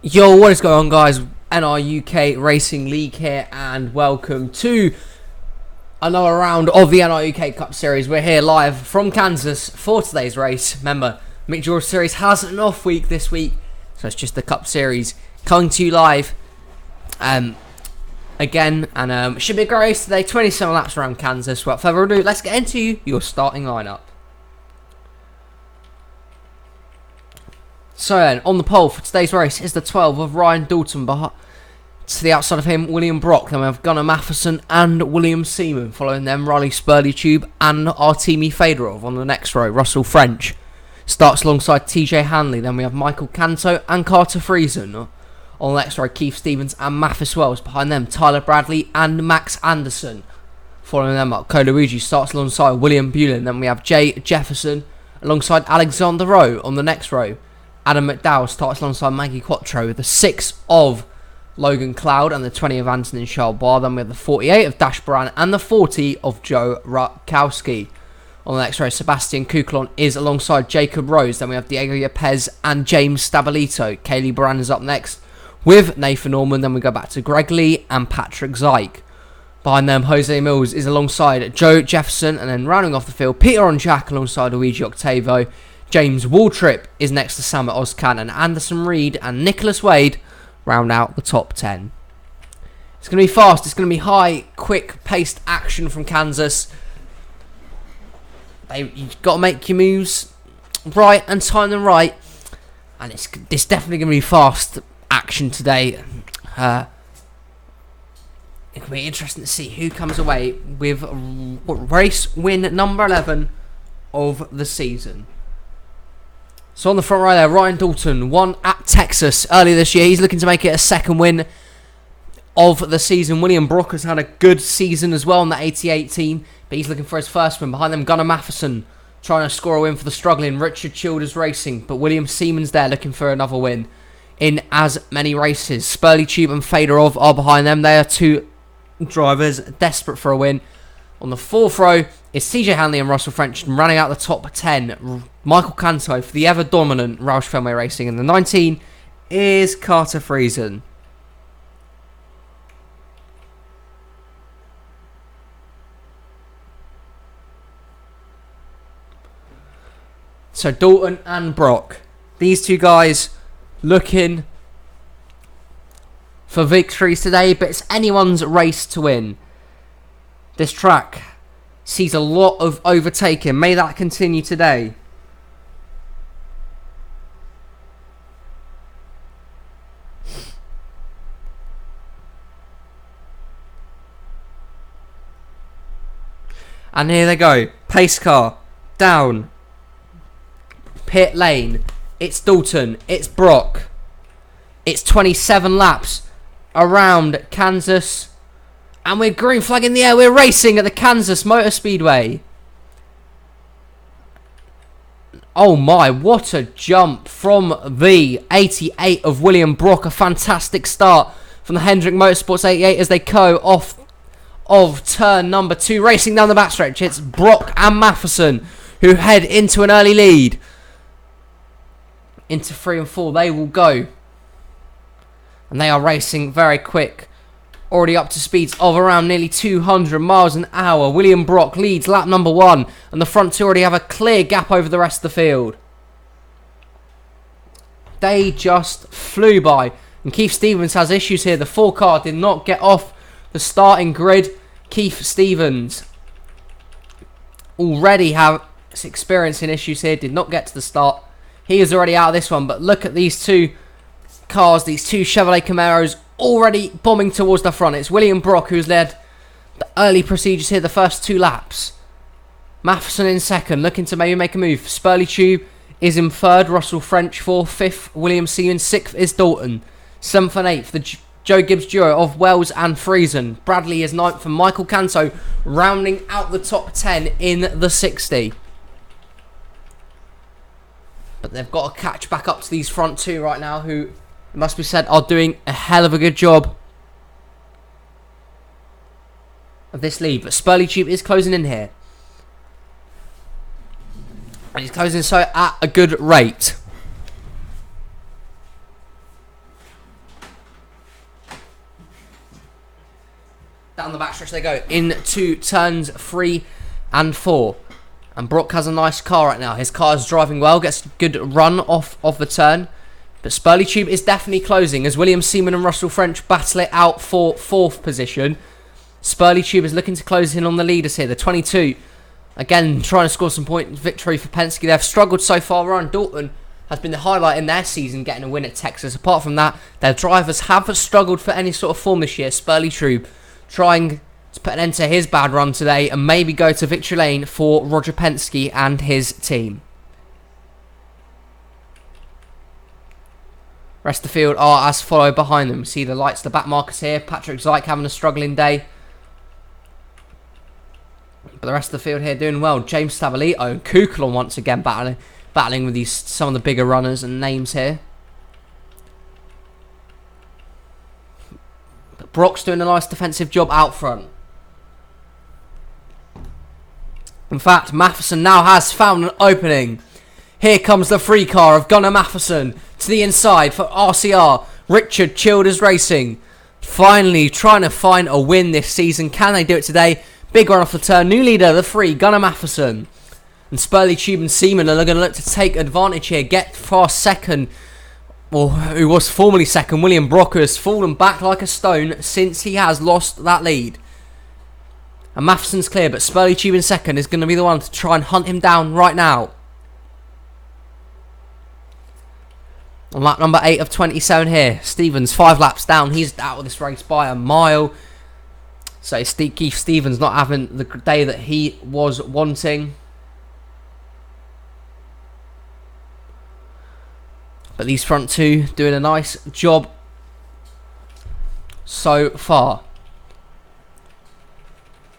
Yo, what is going on, guys? NRUK Racing League here, and welcome to another round of the NRUK Cup Series. We're here live from Kansas for today's race. Remember, Mick George Series has an off week this week, so it's just the Cup Series coming to you live again, and it should be a great race today. 27 laps around Kansas. Without further ado, let's get into your starting lineup. So then, on the pole for today's race is the 12 of Ryan Dalton. To the outside of him, William Brock. Then we have Gunnar Matheson and William Seaman. Following them, Riley Spurley-Tube and Artemi Fedorov. On the next row, Russell French starts alongside TJ Hanley. Then we have Michael Canto and Carter Friesen. On the next row, Keith Stevens and Mathis Wells. Behind them, Tyler Bradley and Max Anderson. Following them up, Coluigi starts alongside William Bullen. Then we have Jay Jefferson alongside Alexander Rowe. On the next row, Adam McDowell starts alongside Maggie Quattro, the 6 of Logan Cloud and the 20 of Antonin Charles. Then we have the 48 of Dash Baran and the 40 of Joe Rutkowski. On the next row, Sebastian Kuklon is alongside Jacob Rose. Then we have Diego Yepes and James Stabilito. Kaylee Baran is up next with Nathan Norman. Then we go back to Greg Lee and Patrick Zyke. Behind them, Jose Mills is alongside Joe Jefferson. And then rounding off the field, Peter on Jack alongside Luigi Octavo. James Waltrip is next to Sam Ozcan, and Anderson Reed and Nicholas Wade round out the top 10. It's going to be fast. It's going to be high, quick-paced action from Kansas. You've got to make your moves right and time them right. And it's definitely going to be fast action today. It'll be interesting to see who comes away with race win number 11 of the season. So on the front right there, Ryan Dalton won at Texas earlier this year. He's looking to make it a second win of the season. William Brock has had a good season as well on the 88 team, but he's looking for his first win. Behind them, Gunnar Matheson trying to score a win for the struggling Richard Childers Racing, but William Seaman's there looking for another win in as many races. Spurley-Tube and Fedorov are behind them. They are two drivers desperate for a win. On the fourth row is TJ Hanley and Russell French running out the top 10. Michael Canto for the ever-dominant Roush Fenway Racing. And the 19 is Carter Friesen. So Dalton and Brock. These two guys looking for victories today, but it's anyone's race to win. This track sees a lot of overtaking. May that continue today. And here they go. Pace car. Down. Pit lane. It's Dalton. It's Brock. It's 27 laps around Kansas. And we're green flag in the air. We're racing at the Kansas Motor Speedway. Oh my, what a jump from the 88 of William Brock. A fantastic start from the Hendrick Motorsports 88 as they go off of turn number 2. Racing down the backstretch, it's Brock and Matheson who head into an early lead. Into 3 and 4 they will go. And they are racing very quick. Already up to speeds of around nearly 200 miles an hour. William Brock leads lap number 1. And the front two already have a clear gap over the rest of the field. They just flew by. And Keith Stevens has issues here. The 4 car did not get off the starting grid. Keith Stevens already has experience in issues here. Did not get to the start. He is already out of this one. But look at these two cars. These two Chevrolet Camaros already bombing towards the front. It's William Brock who's led the early procedures here, the first 2 laps. Matheson in second, looking to maybe make a move. Spurley-Tube is in third, Russell French 4th, 5th, William Seaman, 6th is Dalton. 7th and 8th, the Joe Gibbs duo of Wells and Friesen. Bradley is 9th and Michael Canto rounding out the top 10 in the 60. But they've got to catch back up to these front 2 right now who, it must be said, are doing a hell of a good job of this lead. But Spurley-Tube is closing in here. And he's closing so at a good rate. Down the backstretch they go into turns 3 and 4. And Brock has a nice car right now. His car is driving well, gets a good run off of the turn. But Spurley Tube is definitely closing as William Seaman and Russell French battle it out for 4th position. Spurley Tube is looking to close in on the leaders here. The 22, again, trying to score some point victory for Penske. They've struggled so far. Ryan Dalton has been the highlight in their season, getting a win at Texas. Apart from that, their drivers have struggled for any sort of form this year. Spurley Tube trying to put an end to his bad run today and maybe go to victory lane for Roger Penske and his team. Rest of the field are as follow behind them. See the lights, the back markers here. Patrick Zyke having a struggling day. But the rest of the field here doing well. James Stavelito and Kukulon once again battling with some of the bigger runners and names here. But Brock's doing a nice defensive job out front. In fact, Matheson now has found an opening. Here comes the free car of Gunnar Matheson to the inside for RCR. Richard Childers Racing. Finally trying to find a win this season. Can they do it today? Big run off the turn. New leader, the 3, Gunnar Matheson. And Spurley Tube and Seaman are going to look to take advantage here. Get fast second. Well, who was formerly second, William Brock, has fallen back like a stone since he has lost that lead. And Matheson's clear, but Spurley Tube in second is going to be the one to try and hunt him down right now. On lap number 8 of 27 here, Stevens 5 laps down. He's out of this race by a mile. So Keith Stevens not having the day that he was wanting. But these front two doing a nice job so far.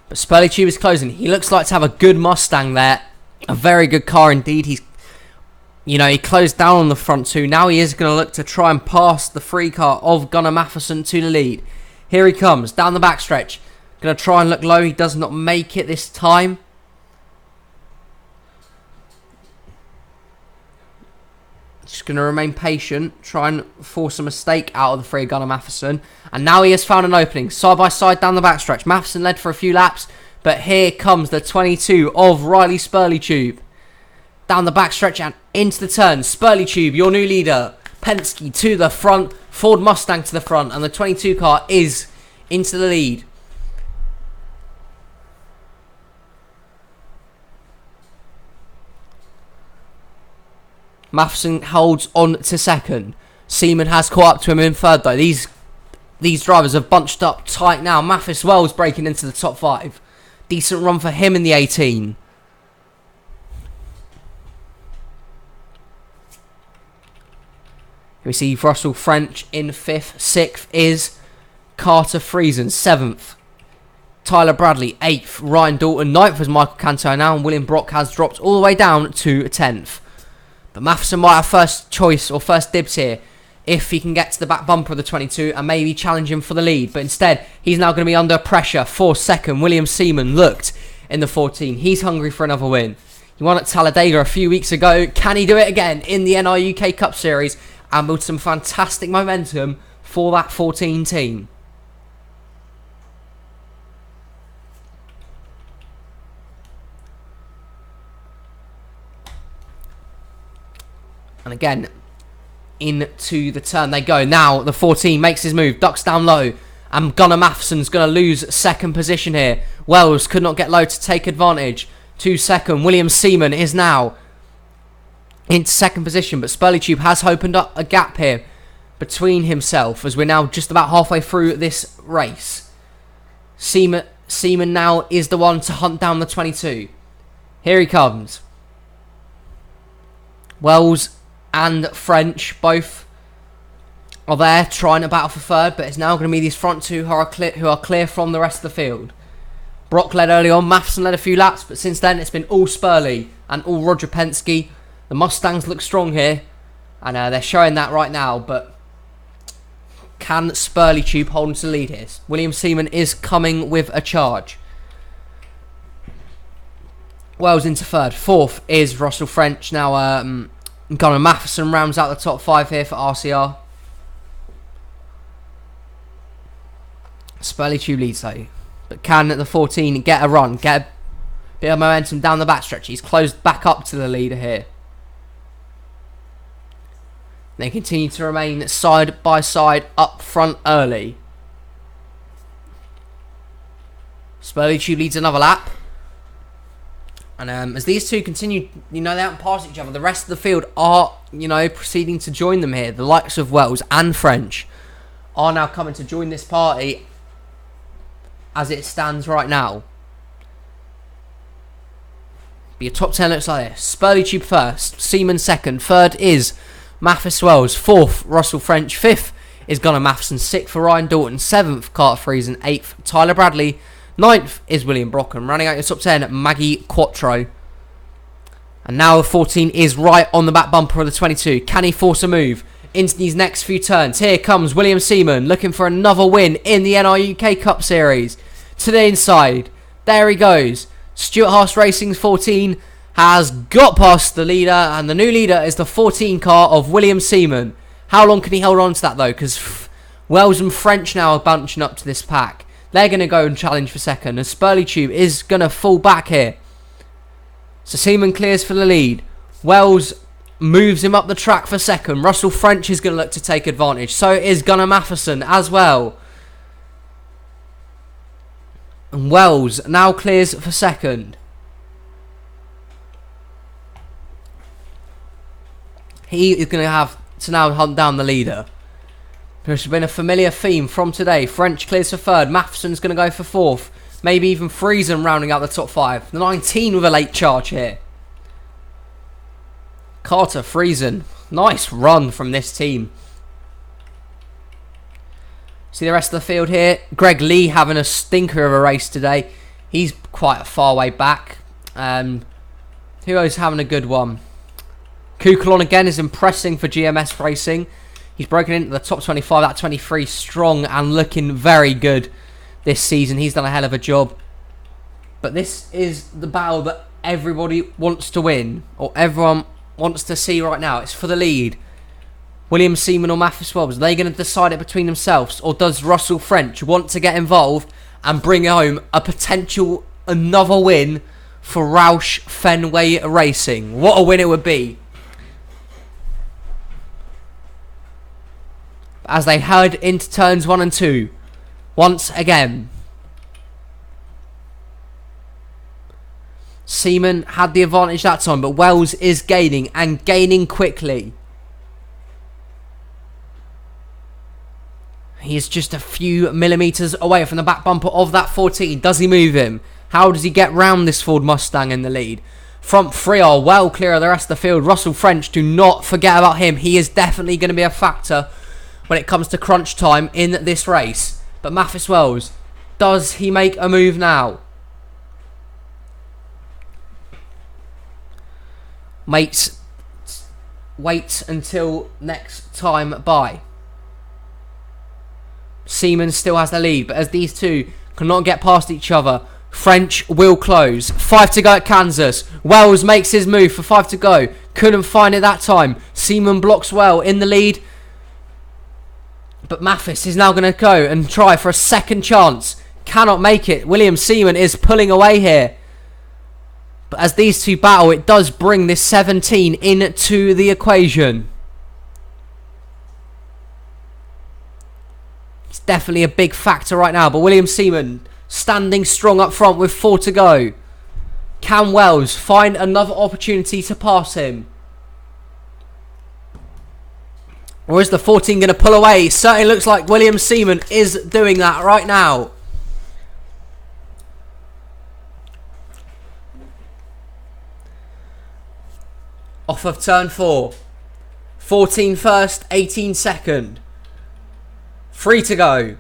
But Spurley Tube is closing. He looks like to have a good Mustang there. A very good car indeed. He closed down on the front two. Now he is going to look to try and pass the free car of Gunnar Matheson to the lead. Here he comes, down the backstretch. Going to try and look low. He does not make it this time. Just going to remain patient. Try and force a mistake out of the free Gunnar Matheson. And now he has found an opening. Side by side down the backstretch. Matheson led for a few laps. But here comes the 22 of Riley Spurley Tube. Down the backstretch and into the turn. Spurley Tube, your new leader. Penske to the front. Ford Mustang to the front. And the 22 car is into the lead. Matheson holds on to second. Seaman has caught up to him in third though. These drivers have bunched up tight now. Mathis Wells breaking into the top 5. Decent run for him in the 18. We see Russell French in 5th. 6th is Carter Friesen. 7th, Tyler Bradley. 8th, Ryan Dalton. 9th is Michael Canto now. And William Brock has dropped all the way down to 10th. But Matheson might have first choice or first dibs here if he can get to the back bumper of the 22 and maybe challenge him for the lead. But instead, he's now going to be under pressure for second. William Seaman looked in the 14. He's hungry for another win. He won at Talladega a few weeks ago. Can he do it again in the NRUK Cup Series and build some fantastic momentum for that 14 team? And again, into the turn they go. Now the 14 makes his move, ducks down low, and Gunnar Matheson's going to lose second position here. Wells could not get low to take advantage. To second, William Seaman is now into second position, but Spurley Tube has opened up a gap here between himself as we're now just about halfway through this race. Seaman now is the one to hunt down the 22. Here he comes. Wells and French both are there trying to battle for third, but it's now going to be these front two who are clear from the rest of the field. Brock led early on, Matheson led a few laps, but since then it's been all Spurley and all Roger Penske. The Mustangs look strong here, and they're showing that right now, but can Spurley Tube hold on to the lead here? William Seaman is coming with a charge. Wells into third. 4th is Russell French. Now Gunnar Matheson rounds out the top 5 here for RCR. Spurley Tube leads though. But can the 14 get a run? Get a bit of momentum down the backstretch? He's closed back up to the leader here. They continue to remain side by side up front early. Spurley Tube leads another lap. And as these two continue, they haven't passed each other. The rest of the field are, proceeding to join them here. The likes of Wells and French are now coming to join this party as it stands right now. But your top 10 looks like this. Spurley Tube first, Seaman second, third is Mathis Wells, fourth Russell French, fifth is Gunnar Matheson, sixth for Ryan Dalton, seventh Carter Friesen, eighth Tyler Bradley, ninth is William Brocken. Running out your top 10, Maggie Quattro. And now the 14 is right on the back bumper of the 22. Can he force a move into these next few turns? Here comes William Seaman looking for another win in the NRUK Cup Series. To the inside, there he goes. Stuart Haas Racing's 14 has got past the leader, and the new leader is the 14 car of William Seaman. How long can he hold on to that though? Because Wells and French now are bunching up to this pack. They're going to go and challenge for second, and Spurley Tube is going to fall back here. So Seaman clears for the lead. Wells moves him up the track for second. Russell French is going to look to take advantage. So is Gunnar Matheson as well. And Wells now clears for second. He is going to have to now hunt down the leader. There's been a familiar theme from today. French clears for third. Matheson's going to go for fourth. Maybe even Friesen rounding out the top five. The 19 with a late charge here. Carter Friesen. Nice run from this team. See the rest of the field here. Greg Lee having a stinker of a race today. He's quite a far way back. Who else having a good one? Kukulon again is impressing for GMS Racing. He's broken into the top 25 at 23, strong and looking very good this season. He's done a hell of a job. But this is the battle that everybody wants to win, or everyone wants to see right now. It's for the lead. William Seaman or Mathis Wells, are they going to decide it between themselves, or does Russell French want to get involved and bring home a potential another win for Roush Fenway Racing? What a win it would be. As they head into turns 1 and 2 once again. Seaman had the advantage that time, but Wells is gaining, and gaining quickly. He is just a few millimetres away from the back bumper of that 14. Does he move him? How does he get round this Ford Mustang in the lead? Front three are well clear of the rest of the field. Russell French, do not forget about him. He is definitely going to be a factor when it comes to crunch time in this race. But Mathis Wells, does he make a move now? Mates, wait until next time by. Seaman still has the lead, but as these two cannot get past each other, French will close. 5 to go at Kansas. Wells makes his move for 5 to go. Couldn't find it that time. Seaman blocks well in the lead. But Mathis is now going to go and try for a second chance. Cannot make it. William Seaman is pulling away here. But as these two battle, it does bring this 17 into the equation. It's definitely a big factor right now. But William Seaman standing strong up front with 4 to go. Can Wells find another opportunity to pass him? Or is the 14 going to pull away? It certainly looks like William Seaman is doing that right now. Off of turn 4. 14 first, 18 second. 3 to go.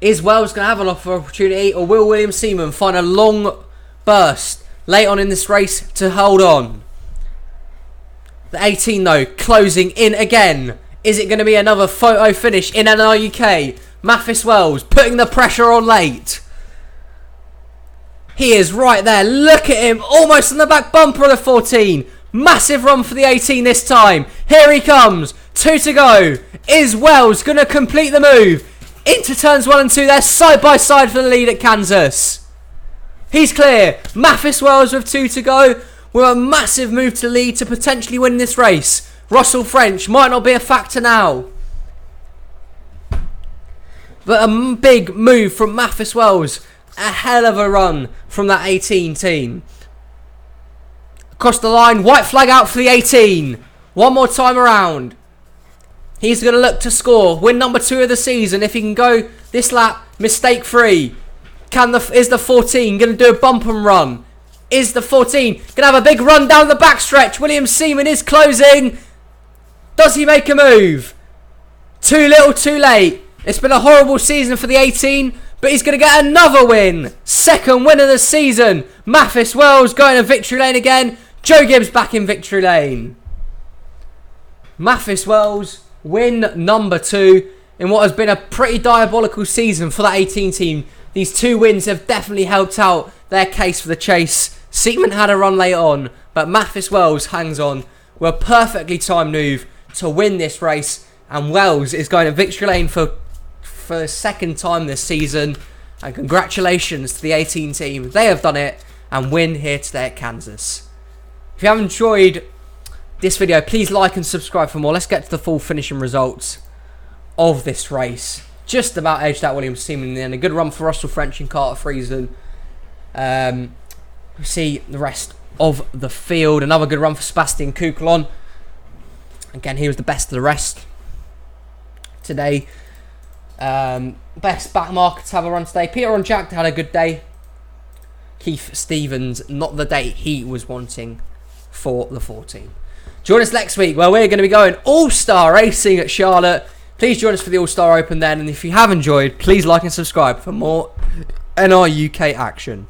Is Wells going to have an offer opportunity, or will William Seaman find a long burst late on in this race to hold on? The 18 though, closing in again. Is it going to be another photo finish in NRUK? Mathis Wells putting the pressure on late. He is right there. Look at him, almost on the back bumper of the 14. Massive run for the 18 this time. Here he comes. 2 to go. Is Wells going to complete the move? Into turns 1 and 2. They're side by side for the lead at Kansas. He's clear. Mathis Wells with 2 to go. With a massive move to lead to potentially win this race. Russell French might not be a factor now. But a big move from Mathis Wells. A hell of a run from that 18 team. Across the line. White flag out for the 18. One more time around. He's going to look to score. Win number 2 of the season. If he can go this lap mistake free. Is the 14 going to do a bump and run? Is the 14 going to have a big run down the backstretch? William Seaman is closing. Does he make a move? Too little, too late. It's been a horrible season for the 18, but he's going to get another win. Second win of the season. Mathis Wells going to victory lane again. Joe Gibbs back in victory lane. Mathis Wells, win number 2 in what has been a pretty diabolical season for that 18 team. These 2 wins have definitely helped out their case for the chase. Seaman had a run late on, but Mathis Wells hangs on with a perfectly timed move to win this race. And Wells is going to victory lane for the second time this season. And congratulations to the 18 team. They have done it and win here today at Kansas. If you have enjoyed this video, please like and subscribe for more. Let's get to the full finishing results of this race. Just about edged out William Seaman in the end. A good run for Russell French and Carter Friesen. We see the rest of the field. Another good run for Sebastian Kuklon. Again, he was the best of the rest today. Best back marker to have a run today. Peter on Jack had a good day. Keith Stevens, not the day he was wanting for the 14. Join us next week where we're going to be going All-Star Racing at Charlotte. Please join us for the All-Star Open then. And if you have enjoyed, please like and subscribe for more NRUK action.